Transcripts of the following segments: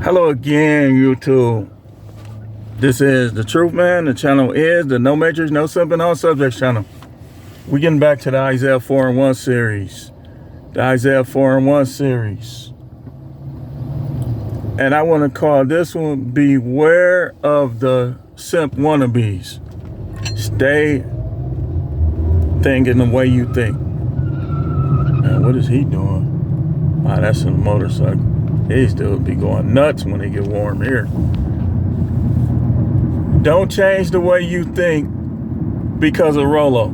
Hello again, YouTube. This is The Truth Man. The channel is the No Matrix, No Simping, All Subjects channel. We're getting back to the Isaiah 4:1 series. The Isaiah 4:1 series. And I want to call this one Beware of the Simp Wannabes. Stay thinking the way you think. Man, what is he doing? Wow, that's a motorcycle. They still be going nuts when they get warm here. Don't change the way you think because of Rolo.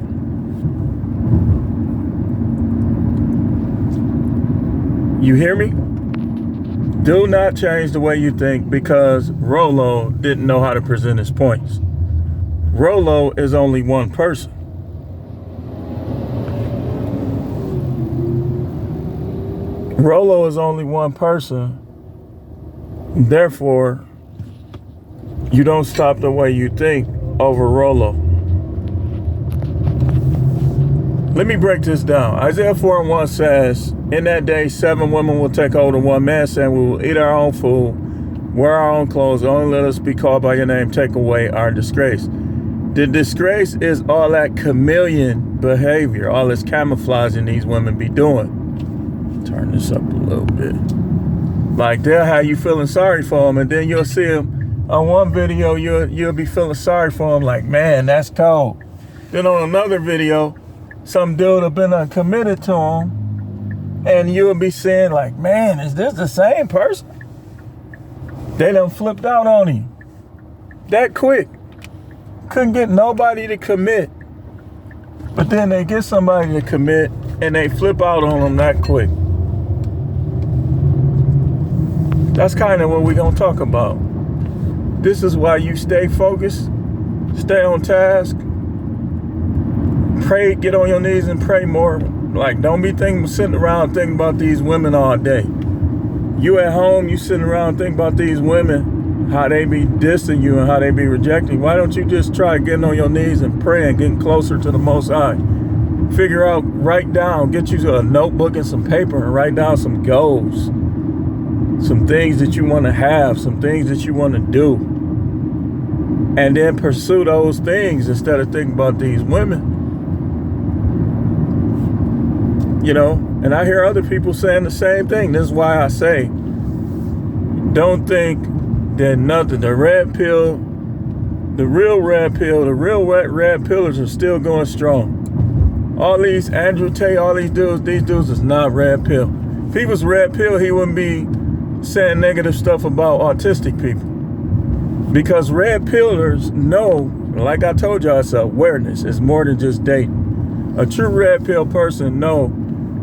You hear me? Do not change the way you think because Rolo didn't know how to present his points. Rolo is only one person. Rolo is only one person. Therefore, you don't stop the way you think over Rolo. Let me break this down. Isaiah 4:1 says, in that day, 7 women will take hold of one man, saying, we will eat our own food, wear our own clothes, only let us be called by your name, take away our disgrace. The disgrace is all that chameleon behavior, all this camouflaging these women be doing. Turn this up a little bit. Like they'll have you feeling sorry for them, and then you'll see them on one video, you'll be feeling sorry for them, like, man, that's cold. Then on another video, some dude have been committed to him, and you'll be saying, like, man, is this the same person? They done flipped out on him that quick. Couldn't get nobody to commit, but then they get somebody to commit, and they flip out on them that quick. That's kind of what we're going to talk about. This is why you stay focused, stay on task, pray, get on your knees and pray more. Like, don't be sitting around thinking about these women all day. You at home, you sitting around thinking about these women, how they be dissing you and how they be rejecting you. Why don't you just try getting on your knees and praying, getting closer to the Most High? Figure out, write down, get you a notebook and some paper and write down some goals. Some things that you want to have, some things that you want to do. And then pursue those things instead of thinking about these women. You know, and I hear other people saying the same thing. This is why I say, don't think that nothing, the red pill, the real red pillars are still going strong. All these Andrew Tate, all these dudes is not red pill. If he was red pill, he wouldn't be saying negative stuff about autistic people, because red pillars know, like I told y'all, it's awareness. It's more than just dating. A true red pill person know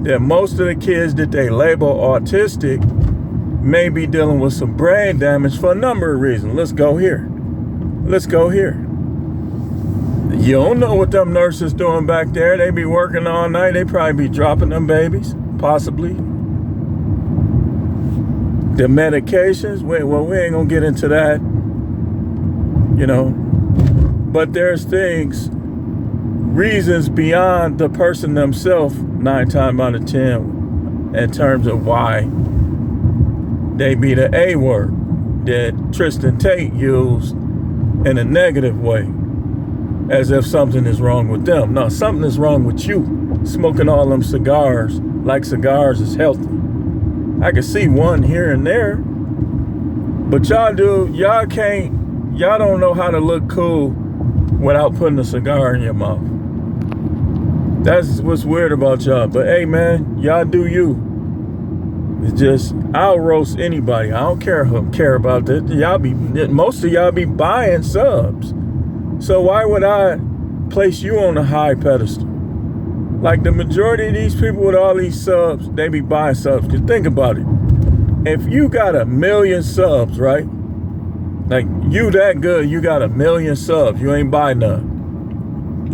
that most of the kids that they label autistic may be dealing with some brain damage for a number of reasons. Let's go here. You don't know what them nurses doing back there. They be working all night. They probably be dropping them babies, possibly. The medications, we ain't gonna get into that, you know, but there's reasons beyond the person themselves, 9 times out of 10, in terms of why they be the A word that Tristan Tate used in a negative way, as if something is wrong with them. No, something is wrong with you, smoking all them cigars, like cigars is healthy. I can see one here and there, but y'all don't know how to look cool without putting a cigar in your mouth. That's what's weird about y'all. But hey, man, y'all do you. It's just, I'll roast anybody. I don't care about that. Most of y'all be buying subs. So why would I place you on a high pedestal? Like, the majority of these people with all these subs, they be buying subs. Because think about it. If you got 1 million subs, right? Like, you that good, you got 1 million subs. You ain't buy none.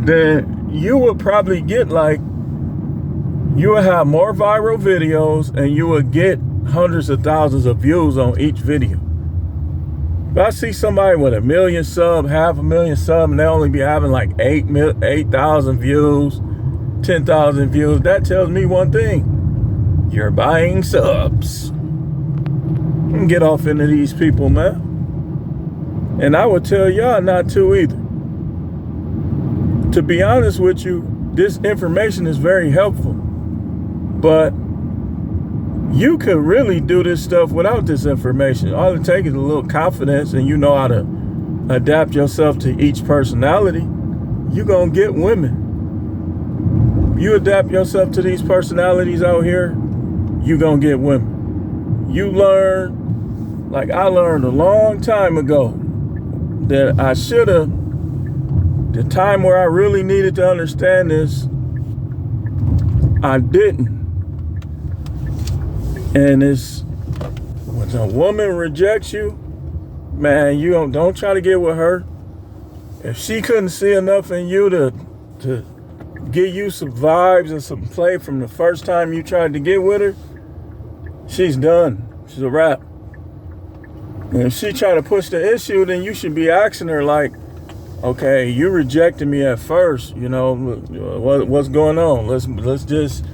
Then you would probably get, like, you would have more viral videos and you would get hundreds of thousands of views on each video. If I see somebody with 1 million subs, 500,000 subs, and they only be having like 8,000 views, 10,000 views, that tells me one thing. You're buying subs. shouldn't get off into these people, man. And I would tell y'all not to either. To be honest with you, this information is very helpful. But you could really do this stuff without this information. All it takes is a little confidence, and you know how to adapt yourself to each personality. You're going to get women. You adapt yourself to these personalities out here, you're going to get women. You learn, like I learned a long time ago, that I should have, the time where I really needed to understand this, I didn't. And it's, when a woman rejects you, man, you don't try to get with her. If she couldn't see enough in you to give you some vibes and some play from the first time you tried to get with her, she's done. She's a wrap. And if she try to push the issue, then you should be asking her like, okay, you rejected me at first, you know, what's going on? Let's just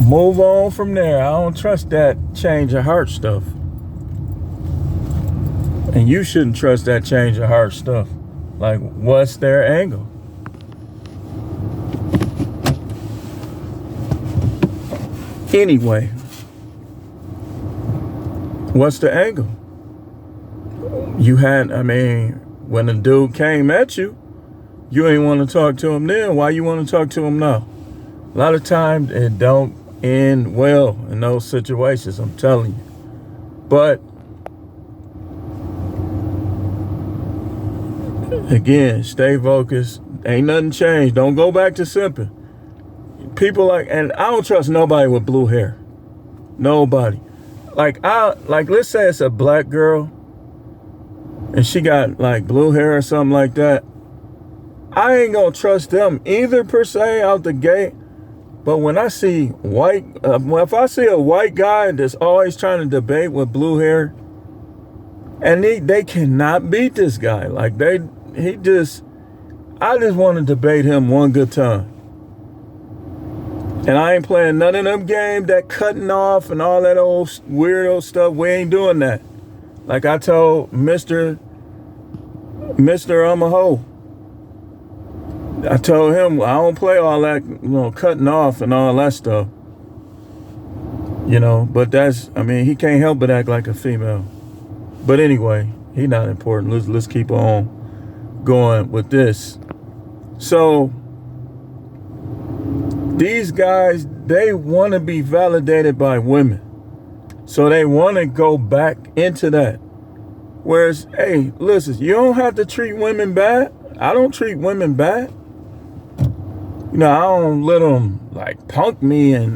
move on from there. I don't trust that change of heart stuff. And you shouldn't trust that change of heart stuff. Like, what's their angle? Anyway, what's the angle? When a dude came at you, you ain't want to talk to him then. Why you want to talk to him now? A lot of times it don't end well in those situations, I'm telling you. But again, stay focused. Ain't nothing changed. Don't go back to simping. People and I don't trust nobody with blue hair. Nobody. Like let's say it's a black girl and she got like blue hair or something like that. I ain't gonna trust them either per se out the gate. But when I see if I see a white guy that's always trying to debate with blue hair, and they cannot beat this guy. Like I just want to debate him one good time. And I ain't playing none of them games, that cutting off and all that old weirdo stuff. We ain't doing that. Like I told Mr. I'm a hoe. I told him I don't play all that, cutting off and all that stuff. But he can't help but act like a female. But anyway, he not important. Let's keep on going with this. So these guys, they want to be validated by women. So they want to go back into that. Whereas, hey, listen, you don't have to treat women bad. I don't treat women bad. I don't let them like punk me and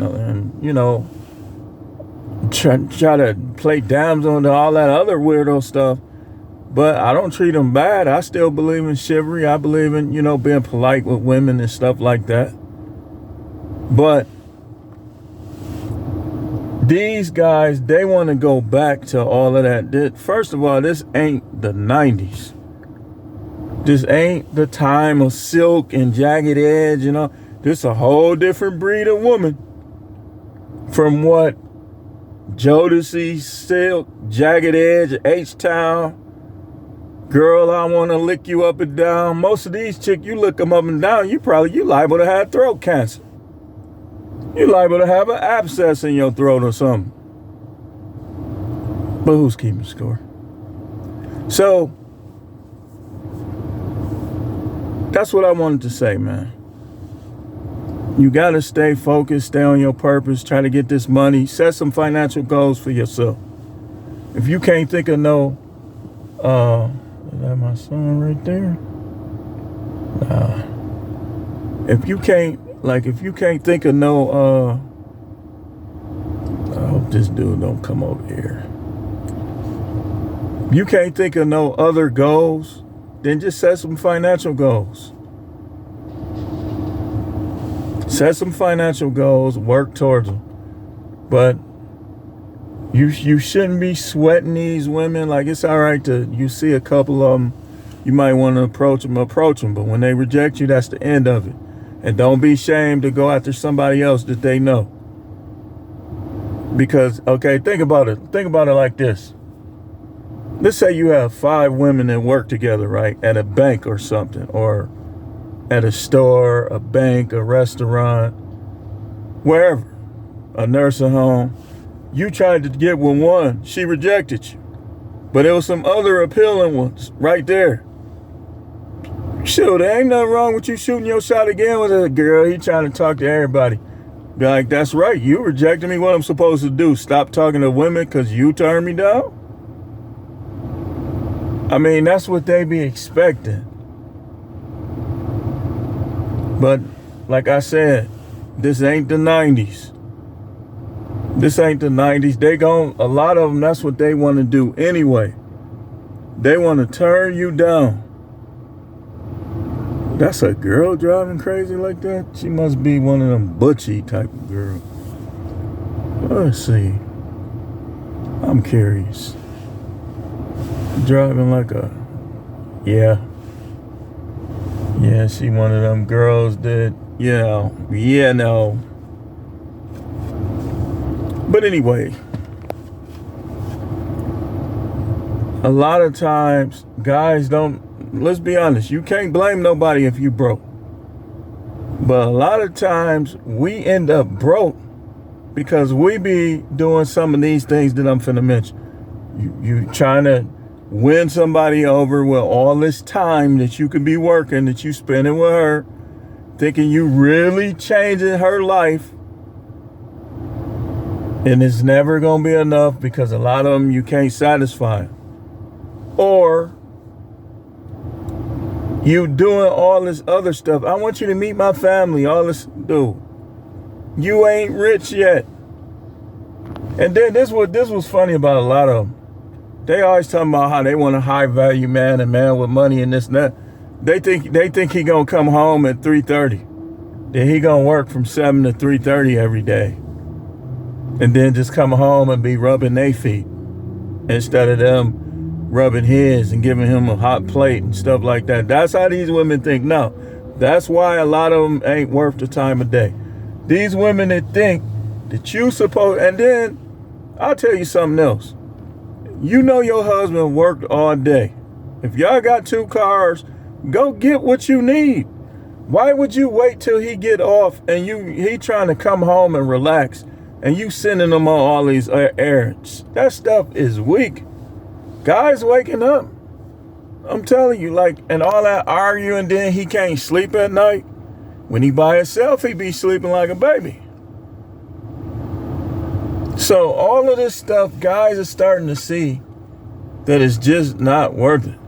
try to play damsel and all that other weirdo stuff. But I don't treat them bad. I still believe in chivalry. I believe in, being polite with women and stuff like that. But these guys, they want to go back to all of that. First of all, this ain't the 90s. This ain't the time of silk and jagged edge, This is a whole different breed of woman from what Jodeci, silk, jagged edge, H-Town, girl, I want to lick you up and down. Most of these chicks, you lick them up and down, you liable to have throat cancer. You liable to have an abscess in your throat or something. But who's keeping score? So that's what I wanted to say, man. You got to stay focused, stay on your purpose, try to get this money, set some financial goals for yourself. If you can't think of is that my son right there? Nah. If you can't think of I hope this dude don't come over here. If you can't think of no other goals, then just set some financial goals. Set some financial goals, work towards them. But you shouldn't be sweating these women. Like, it's all right you see a couple of them, you might want to approach them. But when they reject you, that's the end of it. And don't be ashamed to go after somebody else that they know. Because, okay, think about it. Think about it like this. Let's say you have 5 women that work together, right? At a bank or something, or at a store, a bank, a restaurant, wherever, a nursing home. You tried to get with one, she rejected you. But there was some other appealing ones right there. Shoot, there ain't nothing wrong with you shooting your shot again with a girl. He trying to talk to everybody. Be like, that's right, you rejected me. What I'm supposed to do? Stop talking to women because you turned me down? I mean, that's what they be expecting. But like I said, this ain't the 90s. This ain't the 90s. A lot of them, that's what they want to do anyway. They want to turn you down. That's a girl driving crazy like that? She must be one of them butchy type of girl. Let's see. I'm curious. Driving like a... Yeah, she one of them girls that, no. But anyway, a lot of times guys don't, let's be honest, you can't blame nobody if you broke. But a lot of times we end up broke because we be doing some of these things that I'm finna mention. You trying to win somebody over with all this time that you could be working, that you spending with her, thinking you really changing her life. And it's never going to be enough because a lot of them you can't satisfy. Or you doing all this other stuff. I want you to meet my family. All this, dude. You ain't rich yet. And then this was funny about a lot of them. They always talking about how they want a high value man, a man with money and this and that. They think he gonna come home at 3:30. Then he gonna work from 7 to 3:30 every day. And then just come home and be rubbing their feet instead of them rubbing his and giving him a hot plate and stuff like that. That's how these women think. No, that's why a lot of them ain't worth the time of day. These women that think that you supposed, and then I'll tell you something else. You know your husband worked all day. If y'all got 2 cars, go get what you need. Why would you wait till he get off and he trying to come home and relax and you sending him on all these errands? That stuff is weak. Guys waking up, I'm telling you, like, and all that arguing, then he can't sleep at night. When he by himself, he be sleeping like a baby. So all of this stuff, guys are starting to see that it's just not worth it.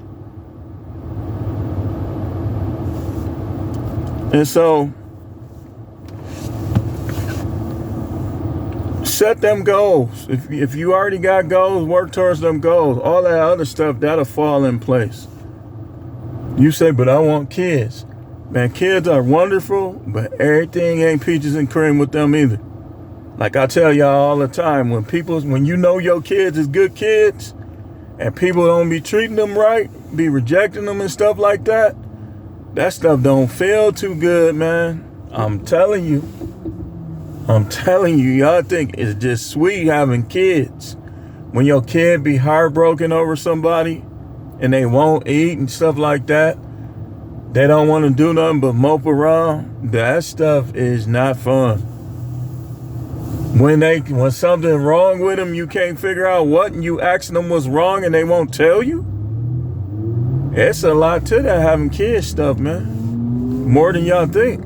And so set them goals. If you already got goals, work towards them goals. All that other stuff, that'll fall in place. You say, but I want kids. Man, kids are wonderful, but everything ain't peaches and cream with them either. Like I tell y'all all the time, when you know your kids is good kids and people don't be treating them right, be rejecting them and stuff like that, that stuff don't feel too good, man. I'm telling you, y'all think it's just sweet having kids. When your kid be heartbroken over somebody and they won't eat and stuff like that, they don't want to do nothing but mope around, that stuff is not fun. When something wrong with them, you can't figure out what, and you asking them what's wrong and they won't tell you. It's a lot to that having kids stuff, man. More than y'all think.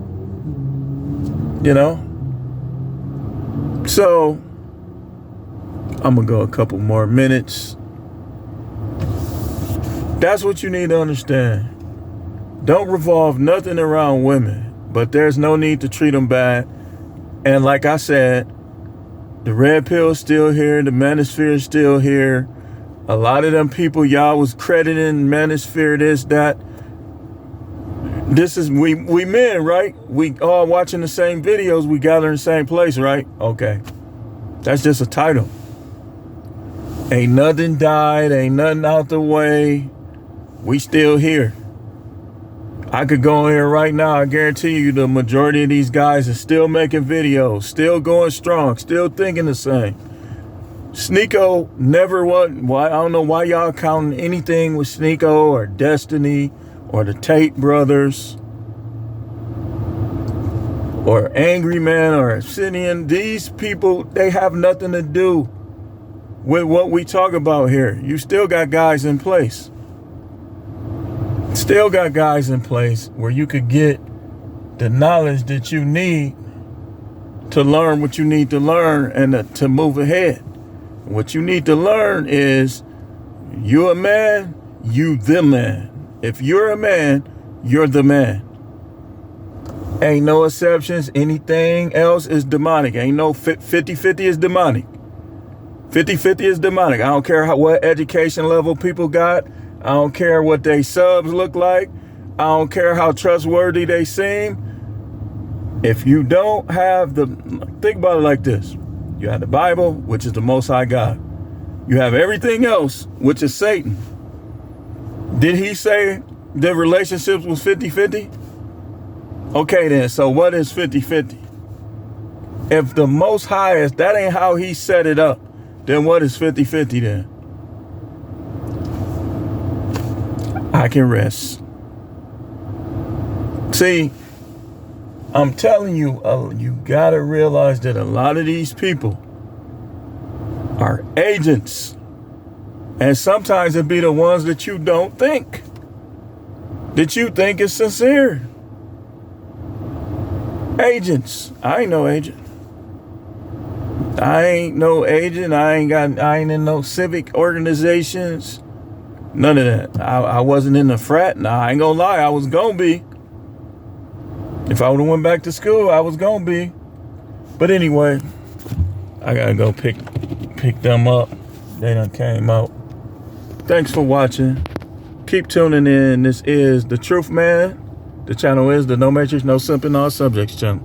You know? So, I'm gonna go a couple more minutes. That's what you need to understand. Don't revolve nothing around women, but there's no need to treat them bad. And like I said, the red pill is still here. The manosphere is still here. A lot of them people y'all was crediting manosphere, this, that. This is, we men, right? We all watching the same videos. We gather in the same place, right? Okay. That's just a title. Ain't nothing died. Ain't nothing out the way. We still here. I could go in here right now. I guarantee you the majority of these guys are still making videos, still going strong, still thinking the same. Sneeko never was. Why, I don't know why y'all counting anything with Sneeko or Destiny or the Tate brothers or Angry Man or Obsidian. These people, they have nothing to do with what we talk about here. You still got guys in place. Still got guys in place where you could get the knowledge that you need to learn what you need to learn and to move ahead. What you need to learn is you a man, you the man. If you're a man, you're the man. Ain't no exceptions. Anything else is demonic. Ain't no 50-50 is demonic. 50-50 is demonic. I don't care what education level people got. I don't care what they subs look like. I don't care how trustworthy they seem. If you don't have think about it like this. You have the Bible, which is the Most High God. You have everything else, which is Satan. Did he say the relationships was 50-50? Okay then, so what is 50-50? If the Most High is, that ain't how he set it up, then what is 50-50 then? I can rest. See, I'm telling you, you gotta realize that a lot of these people are agents. And sometimes it be the ones that you don't think, that you think is sincere. Agents. I ain't no agent. I ain't no agent. I ain't in no civic organizations. None of that. I wasn't in the frat. Nah, I ain't gonna lie. I was gonna be. If I would have went back to school, I was gonna be. But anyway, I gotta go pick them up. They done came out. Thanks for watching. Keep tuning in. This is The Truth Man. The channel is the No Matrix, No Simping, All Subjects channel.